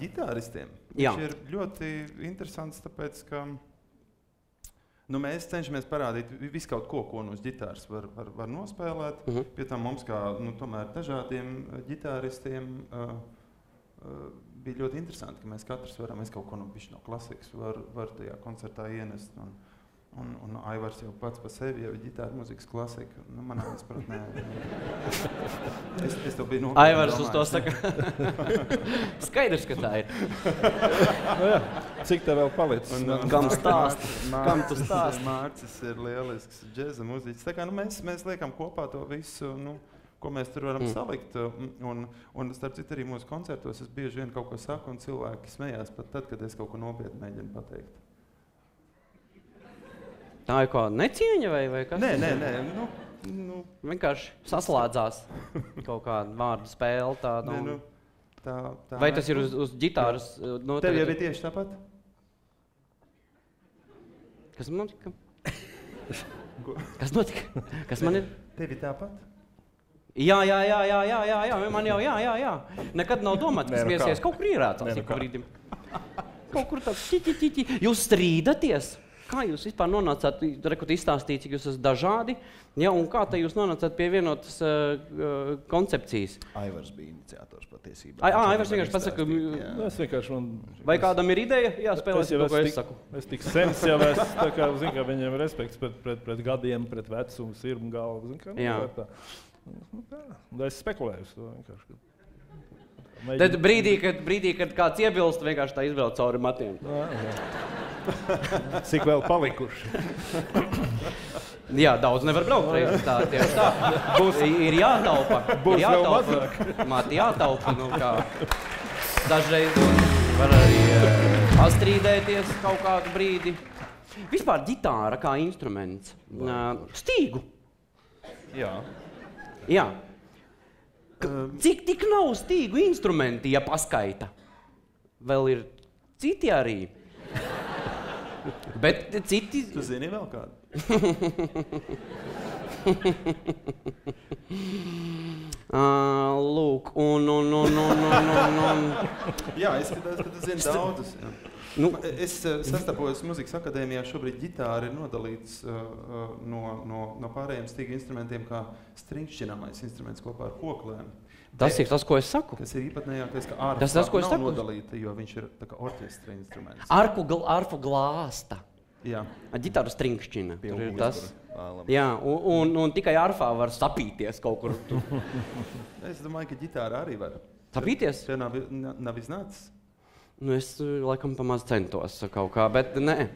ģitāristiem. Jā. Viņš ir ļoti interesants, tāpēc, ka mēs cenšamies parādīt visu kaut ko, ko no ģitāras var nospēlēt. Pie tam mums, kā tomēr dažādiem ģitāristiem, bija ļoti interesanti, ka mēs katrs varam kaut ko no klasikas var tajā koncertā ienest. Un Aivars jau pats par sevi jau ir ģitāra mūzikas klasika. Manā izpratnē. Es to biju nopietni Aivars uz to saka. Skaidrs, ka tā ir. Cik tev vēl palicis? Kam stāst? Kam tu stāst? Mārcis ir lielisks džeza mūziķis. Tā kā mēs liekam kopā to visu, ko mēs tur varam salikt. Un starp citu arī mūsu koncertos es bieži vien kaut ko saku un cilvēki smējās pat tad, kad es kaut ko nopietni mēģinu pateikt. Tā ir kāda necieņa vai kas? Nē. Vienkārši saslēdzās kaut kāda vārdu spēle tāda. Vai tas ir uz ģitāras? Tev jau ir tieši tāpat? Kas man notika? Kas notika? Kas man ir? Tev ir tāpat? Jā, man jau jā. Nekad nav domāt, kas viesies. Kaut kur ierācās ik pa brīdim. Kaut kur tāds ķi. Jūs strīdaties? Kā jūs vispār nonācāt, rekot izstāstīt, cik jūs esat dažādi, ja, un kā te jūs nonācāt pie vienotas koncepcijas? Aivars bija iniciators patiesībā. Aivars vienkārši pasaka, vai kādam ir ideja? Jā, spēlēsim to, ko es saku. Es tik sens jau tā kā, zin, kā viņam respekts pret gadiem, pret vecumu, sirmu galvu, zin, kā, tā. Es spekulēju uz to vienkārši. Tad brīdī, kad kāds iebilst, vienkārši tā izbrauc cauri matiem. Cik vēl palikuši? Jā, daudz nevar braukt reizi. Tieši tā. Ir jātaupa. Būs vēl mazāk. Mati jātaupa. Kā. Dažreiz var arī pastrīdēties kaut kādu brīdi. Vispār ģitāra kā instruments. Stīgu. Jā. Cik tik nav stīgu instrumenti, ja paskaita? Vēl ir citi arī. Bet citi... Tu zini vēl kādu? Lūk, Jā, es skatās, ka tu zini daudzus. Es sastapos Muzikas akadēmijā, šobrīd ģitāra ir nodalīts no pārējiem stīgu instrumentiem kā stringšķināmais instruments kopā ar koklēm. Tas ir tas, ko es saku. Tas ir īpatnējākais, ka arfa nav nodalīta, jo viņš ir tā kā orķestra instruments. Arfu glāsta. Jā. Ģitāra stringšķina. Tur ir tas. Jā, un tikai arfā var sapīties kaut kur. Es domāju, ka ģitāra arī var. Sapīties? Tev nav iznācis? Es laikam pamaz centos kaut kā, bet nē.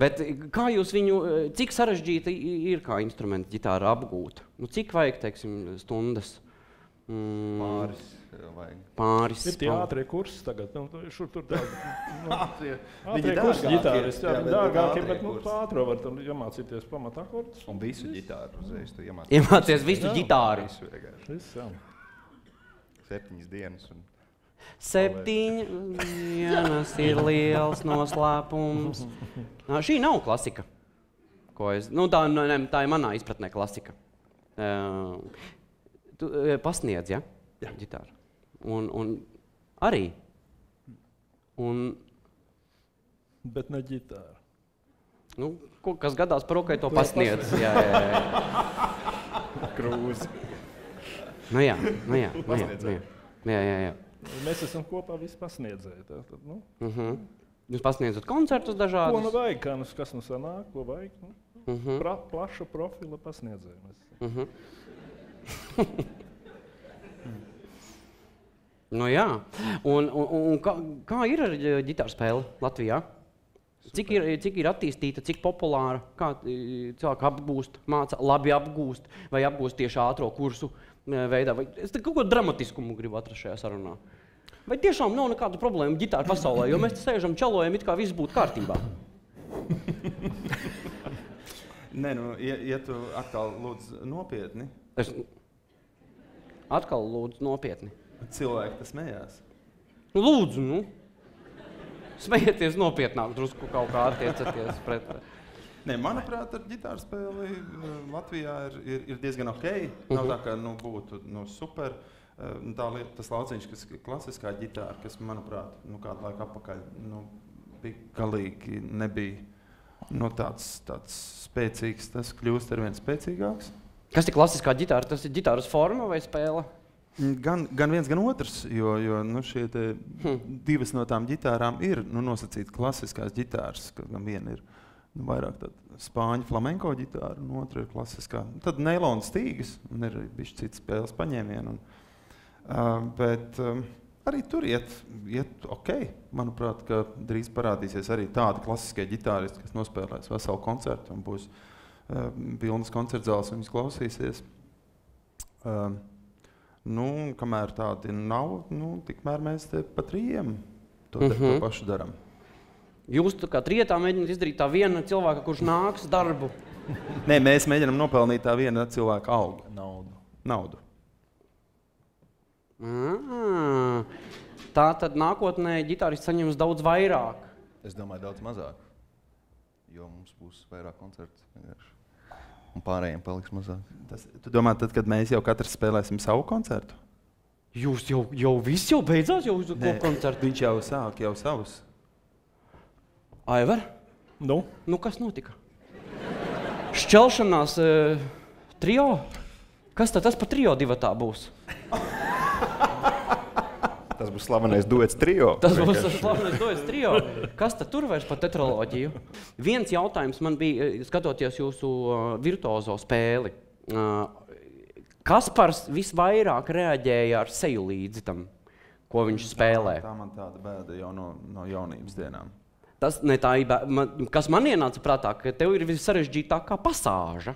Bet kā jūs viņu, cik sarežģīta ir kā instrumenta ģitāra apgūt? Cik vajag, teiksim, stundas? Pāris. Ir tie ātrie kursi tagad. Šur tur tādi. Viņi kursi ģitāristi. Jā, viņi dārgākie, bet ātro var iemācīties pamat akordus. Un visu ģitāru uzreiz tu iemācies visu ģitāru. Visu, jā. 7 dienas un... 7 dienas ir liels noslēpums. Šī nav klasika. Tā ir manā izpratnē klasika. Tu pasniedz, ja? Jā. Ģitāru. Un arī. Bet ne ģitāra. Kas gadās par rokai, to pasniedz. Jā. Krūzi. Jā. Mēs esam kopā visi pasniedzēji. Jūs pasniedzat koncertus dažādus? Ko vajag, kas sanāk, ko vajag? Plaša profila pasniedzēji. Jā. Un kā ir ar ģitāru spēli Latvijā? Cik ir attīstīta, cik populāra, kā cilvēki apgūst, māca, labi apgūst, vai apgūst tieši ātro kursu veidā? Es kaut ko dramatiskumu gribu atrast šajā sarunā. Vai tiešām nav nekāda problēma ģitāru pasaulē, jo mēs te sēžam čalojam, it kā viss būtu kārtībā? Nē, ja tu atkal lūdzu nopietni. Atkal lūdzu nopietni. Cilvēki tas smējās. Lūdzu, smējieties nopietnāk, drusku kaut kā attiecaties pret... Nē, manuprāt, ar ģitāru spēli Latvijā ir diezgan ok. Nav tā, ka būtu super. tas lauciņš, kas klasiskā ģitāra, kas, manuprāt, kādu laiku atpakaļ bija galīgi nebija tāds spēcīgs, tas kļūst arvien spēcīgāks. Kas ir klasiskā ģitāra? Tas ir ģitāras forma vai spēle? Gan viens, gan otrs, jo šie divas no tām ģitārām ir nosacīti klasiskās ģitāras, gan viena ir vairāk tāda spāņu flamenko ģitāra, un otra ir klasiskā. Tad neilona stīgas, un ir bišķi cits spēles paņēmieni. Bet arī tur iet ok. Manuprāt, ka drīz parādīsies arī tādi klasiskie ģitāristi, kas nospēlēs veselu koncertu un būs pilnas koncertzāles un viņas klausīsies. Kamēr tādi nav, tikmēr mēs te pa trījiem to pašu daram. Jūs kā trietā mēģināt izdarīt tā viena cilvēka, kurš nāks darbu? Nē, mēs mēģinām nopelnīt tā viena cilvēka algu. Naudu. Tā tad nākotnē ģitārists saņems daudz vairāk. Es domāju, daudz mazāk, jo mums būs vairāk koncertu. Un pārējiem paliks mazāk. Tu domā, tad, kad mēs jau katrs spēlēsim savu koncertu? Jūs jau viss jau beidzās, jau uz koncertu? Viņš jau sāk jau savus. Aivar? Nu, kas notika? Šķelšanās trio? Kas tad tas pa trio divatā būs? Tas būs slavenais duets trio. Tas būs slavenais duets trio. Kas tad tur vairs par tetraloģiju? Viens jautājums man bija, skatoties jūsu virtuozo spēli. Kaspars visvairāk reaģēja ar seju līdzi tam, ko viņš spēlē? Tā man tāda bēda jau no jaunības dienām. Kas man ienāca prātā, ka tev ir vissarežģītākā pasāža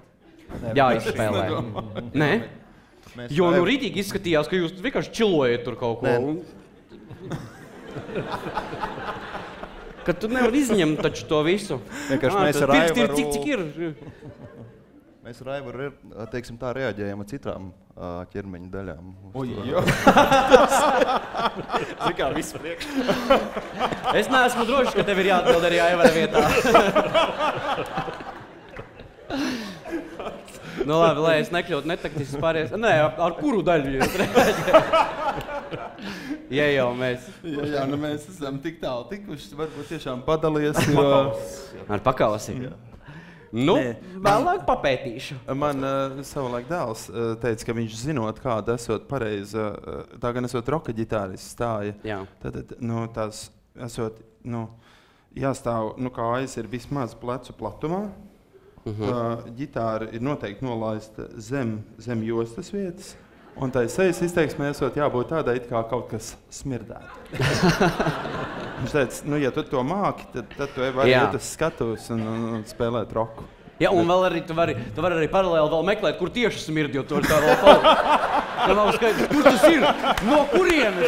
jāizspēlē. Nē? Jo rītīgi izskatījās, ka jūs vienkārši čilojat tur kaut ko. Ka tu nevar izņemt taču to visu. Cik ir? Mēs ar Aivaru, teiksim tā, reaģējam ar citām ķermeņa daļām. Zikā, viss priekš. Es neesmu drošs, ka tev ir jāatbild arī Aivara vietā. Labi, lai es nekļūtu netaktisks pārējais. Nē, ar kuru daļu jūs reaģējat? Ja jau mēs. Jā, mēs esam tik tālu tikuši, varbūt tiešām padalies. Ar pakausi. Vēlāk papētīšu. Man savulaik dēls teica, ka viņš zinot, kāda esot pareiza, tā gan esot roka ģitārists stāja. Tad, tās esot, jāstāv, kājas ir vismaz plecu platumā. Ģitāra ir noteikti nolaista zem jostas vietas, un tai sejas izteiksmē esot jābūt tādai, kā kaut kas smirdētu. Viņš teica, ja tu to māki, tad tu vari iet uz skatuves un spēlēt roku. Jā, un vēl arī tu vari arī paralēli vēl meklēt, kur tieši smird, jo tu vari tā vēl palikt. Nav skaidrs, kur tas ir? No kurienes?